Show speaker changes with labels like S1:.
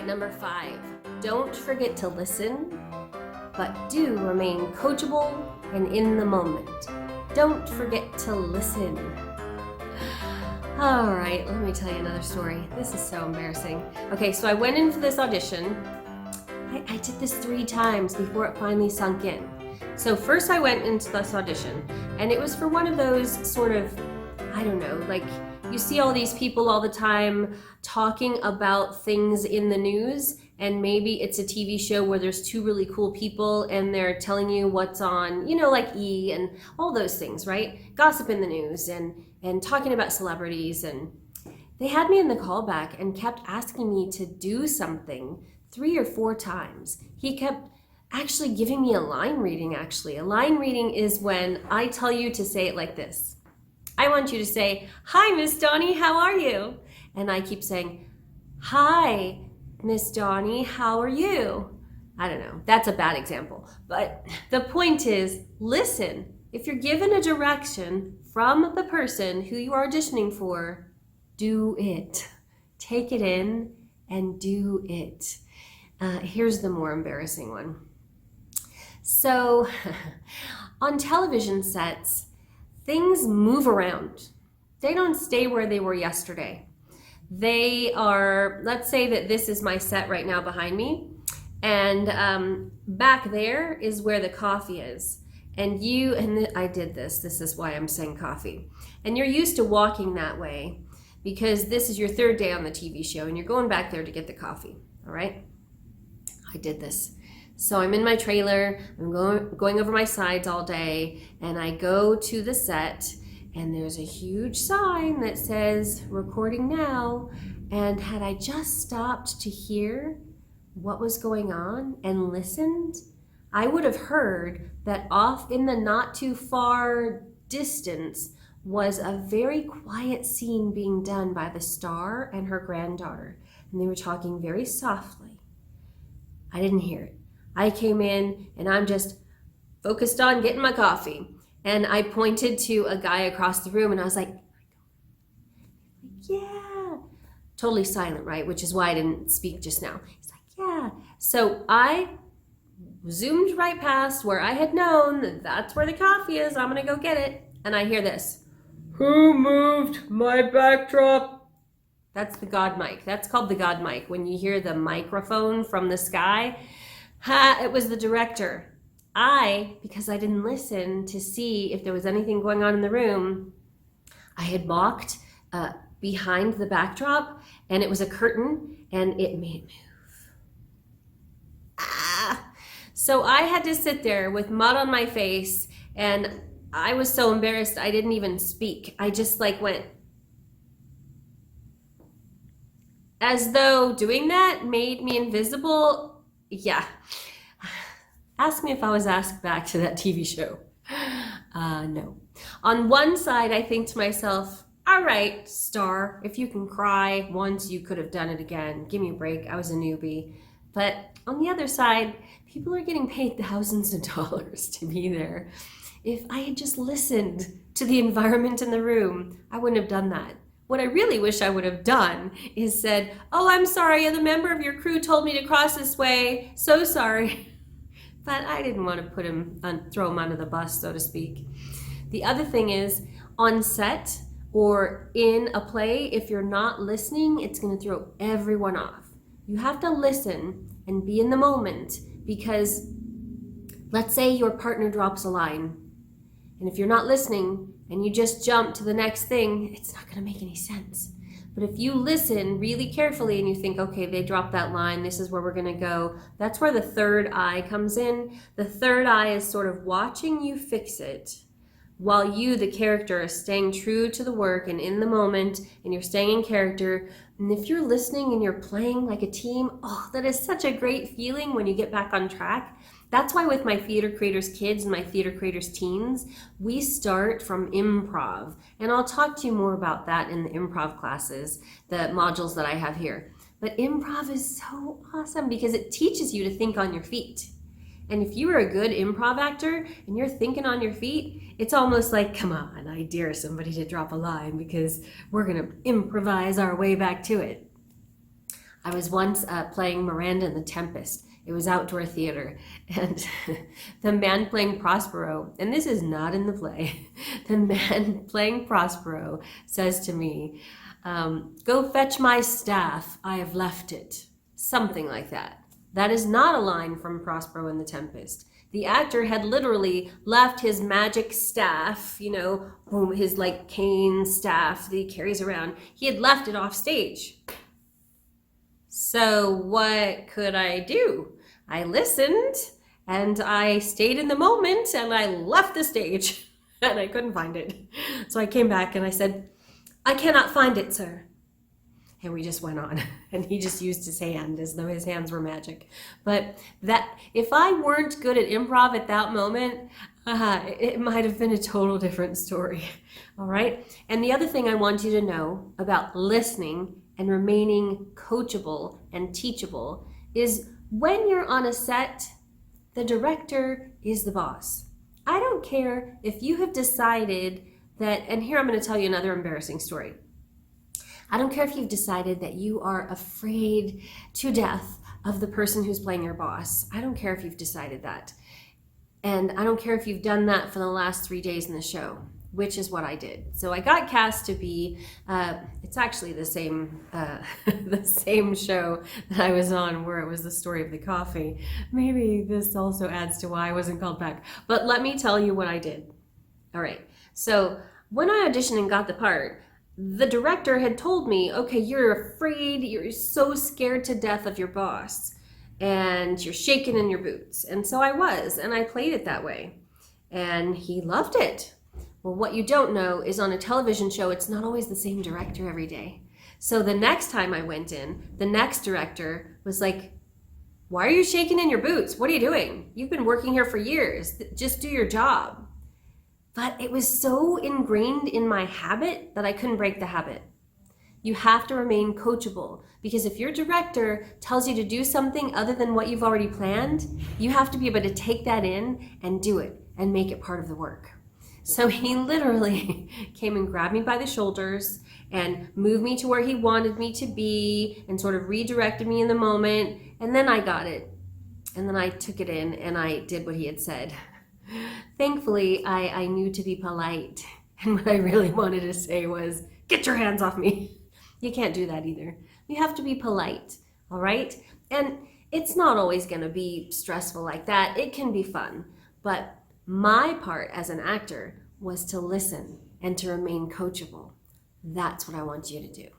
S1: Number 5, don't forget to listen, but do remain coachable and in the moment. Don't forget to listen. All right, let me tell you another story. This is so embarrassing. Okay, so I went into this audition. I did this 3 times before it finally sunk in. So first I went into this audition, and it was for one of those sort of, I don't know, like you see all these people all the time talking about things in the news, and maybe it's a TV show where there's 2 really cool people and they're telling you what's on, you know, like E! And all those things, right? Gossip in the news and talking about celebrities. And they had me in the callback and kept asking me to do something 3 or 4 times. He kept actually giving me a line reading, actually. A line reading is when I tell you to say it like this. I want you to say, "Hi, Miss Dawnnie, how are you?" And I keep saying, "Hi, Miss Dawnnie, how are you?" I don't know, that's a bad example. But the point is, listen. If you're given a direction from the person who you are auditioning for, do it. Take it in and do it. Here's the more embarrassing one. So, on television sets, things move around. They don't stay where they were yesterday. They are, let's say that this is my set right now behind me, and back there is where the coffee is. And I did this is why I'm saying coffee. And you're used to walking that way because this is your 3rd day on the TV show and you're going back there to get the coffee, all right? I did this. So I'm in my trailer, I'm going over my sides all day, and I go to the set, and there's a huge sign that says, "Recording now." And had I just stopped to hear what was going on and listened, I would have heard that off in the not too far distance was a very quiet scene being done by the star and her granddaughter. And they were talking very softly. I didn't hear it. I came in and I'm just focused on getting my coffee. And I pointed to a guy across the room and I was like, "Yeah." Totally silent, right? Which is why I didn't speak just now. He's like, "Yeah." So I zoomed right past where I had known that that's where the coffee is. I'm gonna go get it. And I hear this. "Who moved my backdrop?" That's the God mic. That's called the God mic. When you hear the microphone from the sky, it was the director. Because I didn't listen to see if there was anything going on in the room, I had walked behind the backdrop, and it was a curtain, and it made it move. So I had to sit there with mud on my face, and I was so embarrassed I didn't even speak. I just went, as though doing that made me invisible. Yeah. Ask me if I was asked back to that TV show. No. On one side, I think to myself, all right, star, if you can cry once, you could have done it again. Give me a break. I was a newbie. But on the other side, people are getting paid thousands of dollars to be there. If I had just listened to the environment in the room, I wouldn't have done that. What I really wish I would have done is said, "Oh, I'm sorry, the member of your crew told me to cross this way. So sorry." But I didn't want to throw him under the bus, so to speak. The other thing is, on set or in a play, if you're not listening, it's going to throw everyone off. You have to listen and be in the moment, because let's say your partner drops a line, and if you're not listening and you just jump to the next thing, it's not going to make any sense. But if you listen really carefully and you think, okay, they dropped that line, this is where we're going to go, that's where the third eye comes in. The third eye is sort of watching you fix it while you, the character, are staying true to the work and in the moment, and you're staying in character. And if you're listening and you're playing like a team, oh, that is such a great feeling when you get back on track. That's why with my theater creators kids and my theater creators teens, we start from improv. And I'll talk to you more about that in the improv classes, the modules that I have here. But improv is so awesome because it teaches you to think on your feet. And if you are a good improv actor and you're thinking on your feet, it's almost like, come on, I dare somebody to drop a line because we're going to improvise our way back to it. I was once playing Miranda in The Tempest. It was outdoor theater, and the man playing Prospero, and this is not in the play, the man playing Prospero says to me, go fetch my staff, I have left it. Something like that. That is not a line from Prospero in The Tempest. The actor had literally left his magic staff, you know, his like cane staff that he carries around. He had left it off stage. So what could I do? I listened and I stayed in the moment and I left the stage and I couldn't find it. So I came back and I said, I cannot find it, sir. And we just went on, and he just used his hand as though his hands were magic. But that, if I weren't good at improv at that moment, it might have been a total different story. All right. And the other thing I want you to know about listening and remaining coachable and teachable is when you're on a set, the director is the boss. I don't care if you have decided that, and here I'm going to tell you another embarrassing story. I don't care if you've decided that you are afraid to death of the person who's playing your boss. I don't care if you've decided that. And I don't care if you've done that for the last 3 days in the show, which is what I did. So I got cast to be, it's actually the same show that I was on where it was the story of the coffee. Maybe this also adds to why I wasn't called back. But let me tell you what I did. All right. So when I auditioned and got the part, the director had told me, okay, you're afraid, you're so scared to death of your boss, and you're shaking in your boots. And so I was, and I played it that way. And he loved it. Well, what you don't know is on a television show, it's not always the same director every day. So the next time I went in, the next director was like, why are you shaking in your boots? What are you doing? You've been working here for years. Just do your job. But it was so ingrained in my habit that I couldn't break the habit. You have to remain coachable, because if your director tells you to do something other than what you've already planned, you have to be able to take that in and do it and make it part of the work. So he literally came and grabbed me by the shoulders and moved me to where he wanted me to be and sort of redirected me in the moment. And then I got it. And then I took it in and I did what he had said. Thankfully, I knew to be polite. And what I really wanted to say was, get your hands off me. You can't do that either. You have to be polite, all right? And it's not always going to be stressful like that. It can be fun. But my part as an actor was to listen and to remain coachable. That's what I want you to do.